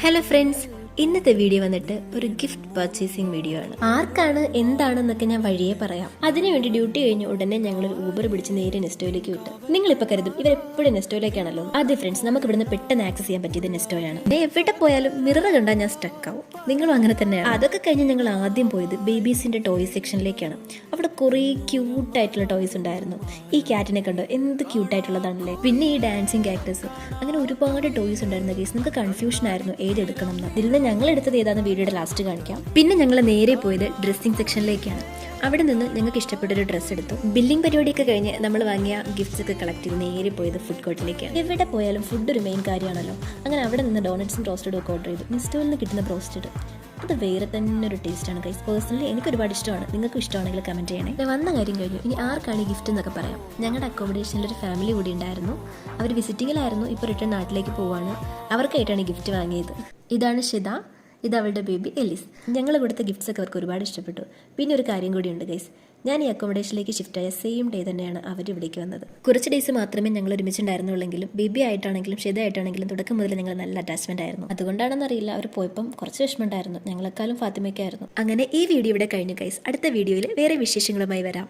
Hello friends, ഇന്നത്തെ video വന്നിട്ട് ഒരു ഗിഫ്റ്റ് പർച്ചേസിംഗ് വീഡിയോ ആണ്. ആർക്കാണ് എന്താണെന്നൊക്കെ ഞാൻ വഴിയെ പറയാം. അതിനുവേണ്ടി ഡ്യൂട്ടി കഴിഞ്ഞ് ഉടനെ ഞങ്ങൾ ഊബർ പിടിച്ച് നേരെ നെസ്റ്റോയിലേക്ക് വിട്ടു. നിങ്ങളിപ്പോൾ കരുതും ഇവരെപ്പോഴും നെസ്റ്റോയിലേക്കാണല്ലോ. അതെ ഫ്രണ്ട്സ്, നമുക്ക് ഇവിടുന്ന് പെട്ടെന്ന് ആക്സസ് ചെയ്യാൻ പറ്റിയത് നെസ്റ്റോയാണ്. എവിടെ പോയാലും മിറർ കണ്ടാൽ ഞാൻ സ്റ്റക്ക് ആവും. നിങ്ങളും അങ്ങനെ തന്നെയാണ്. അതൊക്കെ കഴിഞ്ഞ് ഞങ്ങൾ ആദ്യം പോയത് ബേബീസിന്റെ ടോയ്സ് സെക്ഷനിലേക്കാണ്. അവിടെ കുറേ ക്യൂട്ടായിട്ടുള്ള ടോയ്സ് ഉണ്ടായിരുന്നു. ഈ ക്യാറ്റിനെ കണ്ടോ, എന്ത് ക്യൂട്ടായിട്ടുള്ളതാണല്ലേ. പിന്നെ ഈ ഡാൻസിങ് ക്യാക്ടസ്, അങ്ങനെ ഒരുപാട് ടോയ്സ് ഉണ്ടായിരുന്ന കേസ് നമുക്ക് കൺഫ്യൂഷൻ ആയിരുന്നു ഏതെടുക്കണം എന്ന്. ഇതിൽ നിന്ന് ഞങ്ങൾ എടുത്തത് ഏതാണെന്ന് വീഡിയോയുടെ ലാസ്റ്റ് കാണിക്കാം. പിന്നെ ഞങ്ങൾ നേരെ പോയത് ഡ്രസ്സിംഗ് സെക്ഷനിലേക്കാണ്. അവിടെ നിന്ന് ഞങ്ങൾക്ക് ഇഷ്ടപ്പെട്ടൊരു ഡ്രസ്സ് എടുത്തു. ബില്ലിംഗ് പരിപാടിയൊക്കെ കഴിഞ്ഞ് നമ്മൾ വാങ്ങിയ ഗിഫ്റ്റ്സ് ഒക്കെ കളക്ട് ചെയ്ത് നേരെ പോയത് ഫുഡ് കോർട്ടിലേക്കാണ്. എവിടെ പോയാലും ഫുഡ് ഒരു മെയിൻ കാര്യമാണല്ലോ. അങ്ങനെ അവിടെ നിന്ന് ഡോണറ്റ്സും റോസ്റ്റഡും ഒക്കെ ഓർഡർ ചെയ്തു. നെസ്റ്റോയിൽ നിന്ന് കിട്ടുന്ന റോസ്റ്റഡ് അത് വേറെ തന്നെ ഒരു ടേസ്റ്റാണ് ഗൈസ്. പേഴ്സണലി എനിക്ക് ഒരുപാട് ഇഷ്ടമാണ്. നിങ്ങൾക്ക് ഇഷ്ടമാണെങ്കിൽ കമൻറ്റ് ചെയ്യണേ. ഞാൻ വന്ന കാര്യം കഴിഞ്ഞു. ഇനി ആർക്കാണ് ഗിഫ്റ്റ് എന്നൊക്കെ പറയാം. ഞങ്ങളുടെ അക്കോമഡേഷനിൽ ഒരു ഫാമിലി കൂടി ഉണ്ടായിരുന്നു. അവർ വിസിറ്റിങ്ങിലായിരുന്നു. ഇപ്പോൾ റിട്ടേൺ നാട്ടിലേക്ക് പോവാണ്. അവർക്കായിട്ടാണ് ഗിഫ്റ്റ് വാങ്ങിയത്. ഇതാണ് ഷിത, ഇത് അവളുടെ ബേബി എലിസ്. ഞങ്ങൾ കൊടുത്ത ഗിഫ്റ്റ്സ് ഒക്കെ അവർക്ക് ഒരുപാട് ഇഷ്ടപ്പെട്ടു. പിന്നെ ഒരു കാര്യം കൂടിയുണ്ട് ഗൈസ്, ഞാൻ ഈ അക്കോമഡേഷനിലേക്ക് ഷിഫ്റ്റ് ആയ സെയിം ഡേ തന്നെയാണ് അവർ ഇവിടേക്ക് വന്നത്. കുറച്ച് ഡേയ്സ് മാത്രമേ ഞങ്ങൾ ഒരുമിച്ചുണ്ടായിരുന്നുള്ളെങ്കിലും ബേബി ആയിട്ടാണെങ്കിലും ഷിത ആയിട്ടാണെങ്കിലും തുടക്കം മുതൽ ഞങ്ങൾ നല്ല അറ്റാച്ച്മെന്റ് ആയിരുന്നു. അതുകൊണ്ടാണെന്നറിയില്ല, അവർ പോയപ്പം കുറച്ച് വിഷമമുണ്ടായിരുന്നു. ഞങ്ങളെക്കാളും ഫാത്തിമയ്ക്കായിരുന്നു. അങ്ങനെ ഈ വീഡിയോ ഇവിടെ കഴിഞ്ഞു ഗൈസ്. അടുത്ത വീഡിയോയിൽ വേറെ വിശേഷങ്ങളുമായി വരാം.